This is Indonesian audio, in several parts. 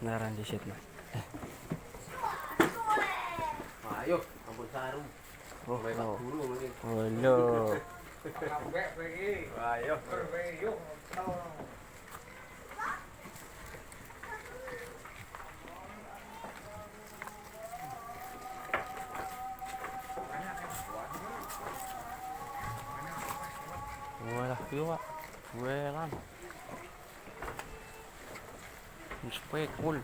Naran di situ. Ayo, ampun sarung. Oh, Bapak guru mungkin. oh, lo. Ayo. Wala, piwa. Welan. Spekul.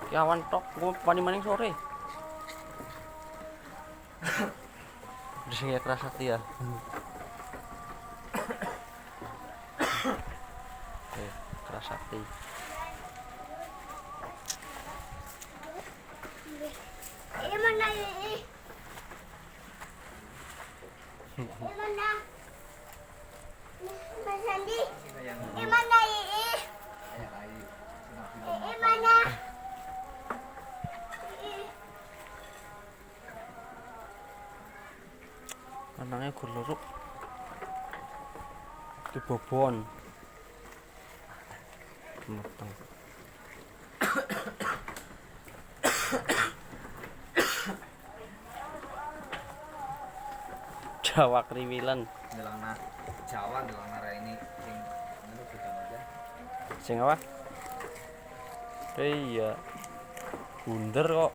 Kawan tok, gua maning sore. Udah sing keras hati ya. Keras hati. Mana ini? Mana? Mas Andi? Mana ini? Mana? Anaknya guluruk. Di bobon. Meteng. Jawa kriwilan. Delangna Jawa, delangna ini sing anu beda aja. Sing apa? Iya. Bunder kok.